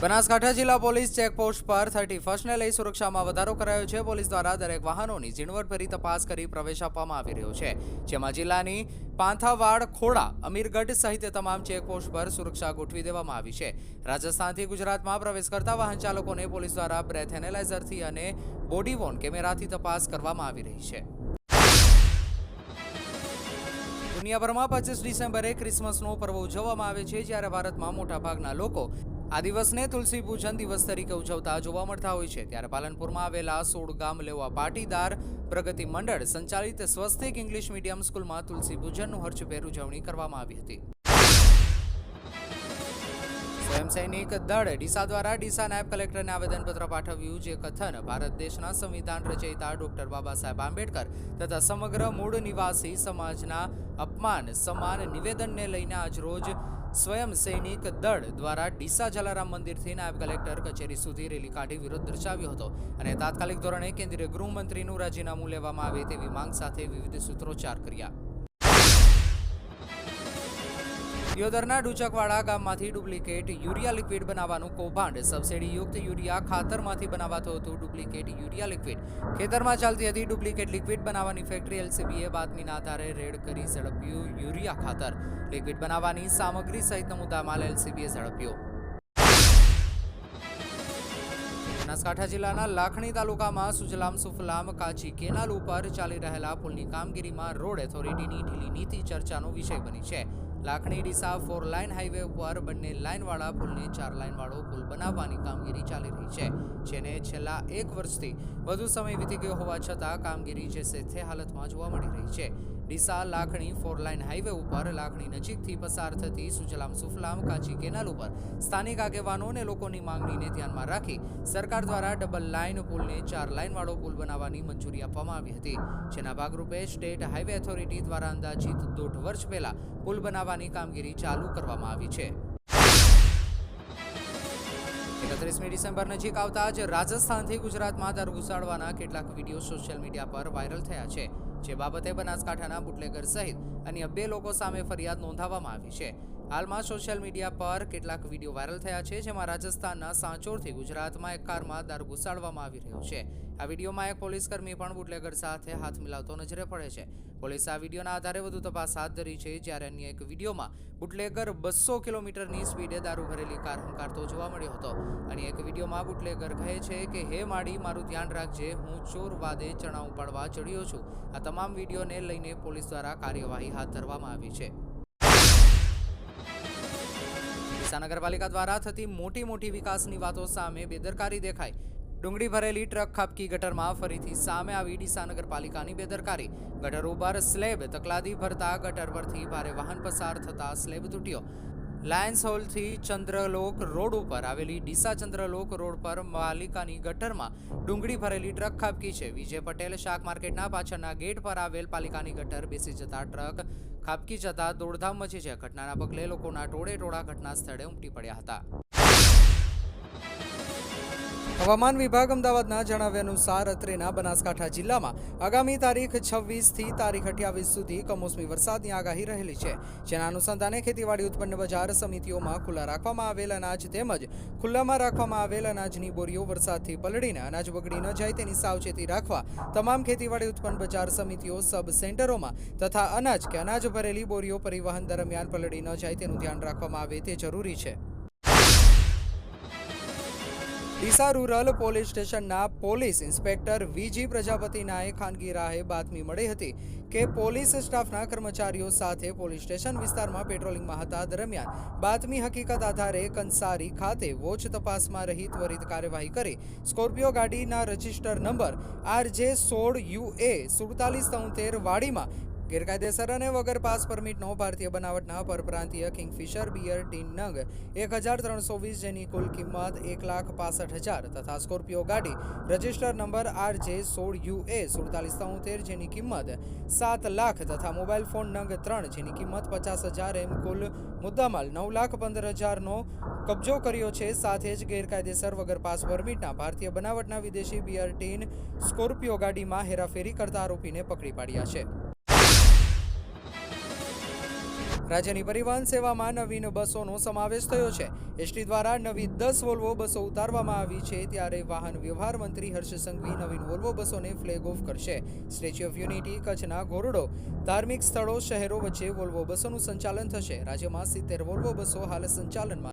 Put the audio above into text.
બનાસકાંઠા જિલ્લા police checkpost પર 31 ને લઈ સુરક્ષામાં વધારો કરાયો છે। પોલીસ દ્વારા દરેક વાહનોની ઝીણવટભરી તપાસ કરી પ્રવેશ આપવામાં આવી રહ્યો છે, જેમાં જિલ્લાની પાંથાવાડ, ખોડા, અમીરગઢ સહિત તમામ ચેકપોસ્ટ પર સુરક્ષા ગોઠવી દેવામાં આવી છે। રાજસ્થાનથી ગુજરાતમાં પ્રવેશ કરતા વાહન ચાલકોને પોલીસ દ્વારા બ્રેથ એનાલાઇઝરથી અને બોડી વોર્ન કેમેરાથી તપાસ કરવામાં આવી રહી છે। દુનિયાભરમાં 25 ડિસેમ્બરે ક્રિસમસનો પર્વ ઉજવવામાં આવે છે, જ્યારે ભારતમાં મોટાભાગના લોકો આ દિવસને તુલસી પૂજન દિવસ તરીકે ઉજવતા જોવા મળતા હોય છે। ત્યારે પાલનપુરમાં આવેલા 16 ગામ લેવા પાટીદાર પ્રગતિ મંડળ સંચાલિત સ્વસ્તિક ઇંગ્લિશ મીડિયમ સ્કૂલમાં તુલસી પૂજનનું હર્ષભેર ઉજવણી કરવામાં આવી હતી। સ્વયં સૈનિક દળ ડીસા દ્વારા ડીસા નાયબ કલેક્ટરને આવેદનપત્ર પાઠવ્યું, જે કથન ભારત દેશના સંવિધાન રચયિતા ડોક્ટર બાબા સાહેબ આંબેડકર તથા સમગ્ર મૂળ નિવાસી સમાજના અપમાન સમાન નિવેદનને લઈને આજરોજ સ્વયં સૈનિક દળ દ્વારા ડીસા જલારામ મંદિરથી નાયબ કલેક્ટર કચેરી સુધી રેલી કાઢી વિરોધ દર્શાવ્યો હતો અને તાત્કાલિક ધોરણે કેન્દ્રીય ગૃહમંત્રીનું રાજીનામું લેવામાં આવે તેવી માંગ સાથે વિવિધ સૂત્રોચ્ચાર કર્યા। દિયોદરના ડુચકવાડા ગામમાંથી ડુપ્લિકેટ યુરિયા લિક્વિડ બનાવવાનું કૌભાંડ। સબસિડીયુક્ત યુરિયા ખાતરમાંથી બનાવાતું હતું ડુપ્લિકેટ યુરિયા લિક્વિડ। ખેતરમાં ચાલતી હતી ડુપ્લિકેટ લિક્વિડ બનાવવાની ફેક્ટરી। એલસીબીએ બાતમીના આધારે રેડ કરી ઝડપ્યું યુરિયા ખાતર। લિક્વિડ બનાવવાની સામગ્રી સહિતનો મુદ્દામાલ એલસીબીએ ઝડપ્યો। બનાસકાંઠા જિલ્લાના લાખણી તાલુકામાં સુજલામ સુફલામ કાચી કેનાલ ઉપર ચાલી રહેલા પુલની કામગીરીમાં રોડ ઓથોરિટીની ઢીલી નીતિ ચર્ચાનો વિષય બની છે। લાખણી ડીસા 4 લાઇન હાઈવે ઉપર બંને લાઇનવાળા પુલને 4 લાઇનવાળો પુલ બનાવવાની કામગીરી ચાલી રહી છે, જેને છેલ્લા 1 વર્ષથી વધુ સમય વીતી ગયો હોવા છતાં કામગીરી જે હાલતમાં જોવા મળી રહી છે। ડીસા લાખણી 4 લાઇન હાઈવે ઉપર લાખણી નજીકથી પસાર થતી સુજલામ સુફલામ કાચી કેનાલ ઉપર સ્થાનિક આગેવાનો અને લોકોની માંગણીને ધ્યાનમાં રાખી સરકાર દ્વારા ડબલ લાઇન પુલને 4 લાઇનવાળો પુલ બનાવવાની મંજૂરી આપવામાં આવી હતી, જેના ભાગરૂપે સ્ટેટ હાઈવે ઓથોરિટી દ્વારા અંદાજિત 1.5 વર્ષ પહેલા પુલ બનાવવાની કામગીરી ચાલુ કરવામાં આવી છે। 31 ડિસેમ્બર નજીક આવતા જ રાજસ્થાનથી ગુજરાતમાં દારૂ ઘુસાડવાના કેટલાક વિડીયો સોશિયલ મીડિયા પર વાયરલ થયા છે, જે બાબતે બનાસકાંઠાના બુટલેગર સહિત અન્ય 2 લોકો સામે ફરિયાદ નોંધાવવામાં આવી છે। હાલમાં સોશિયલ મીડિયા પર કેટલાક વિડીયો વાયરલ થયા છે, જેમાં રાજસ્થાનના સાંચોરથી ગુજરાતમાં એક કારમાં દારૂ ઘુસાડવામાં આવી રહ્યો છે। આ વિડીયોમાં એક પોલીસકર્મી પણ બુટલેગર સાથે હાથ મિલાવતો નજરે પડે છે। પોલીસે આ વિડીયોના આધારે વધુ તપાસ હાથ ધરી છે, જ્યારે અન્ય એક વિડીયોમાં બુટલેગર 200 કિલોમીટરની સ્પીડે દારૂ ભરેલી કાર હંકારતો જોવા મળ્યો હતો। અને એક વિડીયોમાં બુટલેગર કહે છે કે હે માડી, મારું ધ્યાન રાખજે, હું ચોર વાદે ચણા ઉપાડવા ચડ્યો છું। આ તમામ વિડીયોને લઈને પોલીસ દ્વારા કાર્યવાહી હાથ ધરવામાં આવી છે। ડીસા નગરપાલિકા દ્વારા થતી મોટી વિકાસની વાતો સામે બેદરકારી દેખાઈ। ડુંગળી ભરેલી ટ્રક ખાબકી ગટરમાં ફરીથી સામે આવી ડીસા નગરપાલિકાની બેદરકારી। ગટર ઉપર સ્લેબ તકલાદી ભરતા ગટર પરથી ભારે વાહન પસાર થતા સ્લેબ તૂટ્યો। લાયન્સ હોલથી ચંદ્રલોક રોડ ઉપર આવેલી ડીસા ચંદ્રલોક રોડ પર પાલિકાની ગટરમાં ડુંગળી ભરેલી ટ્રક ખાબકી છે। વિજય પટેલ શાક માર્કેટના પાછળના ગેટ પર આવેલ પાલિકાની ગટર બેસી જતા ટ્રક ખાબકી જતા દોડધામ મચી છે। ઘટનાના પગલે લોકોના ટોળે ઘટના સ્થળે ઉમટી પડ્યા હતા। હવામાન વિભાગ અમદાવાદના જણાવ્યા અનુસાર અત્રેના બનાસકાંઠા જિલ્લામાં આગામી તારીખ 26 થી તારીખ 28 સુધી કમોસમી વરસાદની આગાહી રહેલી છે, જેના અનુસંધાને ખેતીવાડી ઉત્પન્ન બજાર સમિતિઓમાં ખુલ્લા રાખવામાં આવેલ અનાજ તેમજ ખુલ્લામાં રાખવામાં આવેલ અનાજની બોરીઓ વરસાદથી પલળીને અનાજ બગડી ન જાય તેની સાવચેતી રાખવા તમામ ખેતીવાડી ઉત્પન્ન બજાર સમિતિઓ સબ સેન્ટરોમાં તથા અનાજ કે અનાજ ભરેલી બોરીઓ પરિવહન દરમિયાન પલળી ન જાય તેનું ધ્યાન રાખવામાં આવે તે જરૂરી છે। ડીસા રૂરલ પોલીસ સ્ટેશનના પોલીસ ઇન્સ્પેક્ટર વીજી પ્રજાપતિનાએ ખાનગી રાહે બાતમી મળી હતી કે પોલીસ સ્ટાફના કર્મચારીઓ સાથે પોલીસ સ્ટેશન વિસ્તારમાં પેટ્રોલિંગમાં હતા દરમિયાન બાતમી હકીકત આધારે કંસારી ખાતે વોચ તપાસમાં રહી ત્વરિત કાર્યવાહી કરી સ્કોર્પિયો ગાડીના રજિસ્ટર નંબર RJ16UA 4773 વાડીમાં ગેરકાયદેસર અને વગર પાસ પરમિટનો ભારતીય બનાવટના પરપ્રાંતીય કિંગફિશર બિયર ટીન નંગ 1320, જેની કુલ કિંમત 1,65,000 તથા સ્કોર્પિયો ગાડી રજિસ્ટર નંબર RJ16UA 4773, જેની કિંમત 7 લાખ તથા મોબાઈલ ફોન નંગ 3, જેની કિંમત 50,000 એમ કુલ મુદ્દામાલ 9,15,000નો કબજો કર્યો છે। સાથે જ ગેરકાયદેસર વગર પાસ પરમિટના ભારતીય બનાવટના વિદેશી બિયર ટીન સ્કોર્પિયો ગાડીમાં હેરાફેરી કરતા આરોપીને પકડી પાડ્યા છે। રાજ્યની પરિવહન સેવામાં નવીન બસોનો સમાવેશ થયો છે. એસટી દ્વારા નવી 10 વોલ્વો બસો ઉતારવામાં આવી છે, ત્યારે વાહન વ્યવહાર મંત્રી હર્ષ સંઘવી નવીન વોલ્વો બસોને ફ્લેગ ઓફ કરશે. સ્ટેચ્યુ ઓફ યુનિટી, કચ્છના ઘોરડો, ધાર્મિક સ્થળો, શહેરો વચ્ચે વોલ્વો બસોનું સંચાલન થશે. રાજ્યમાં 70 વોલ્વો બસો હાલ સંચાલનમાં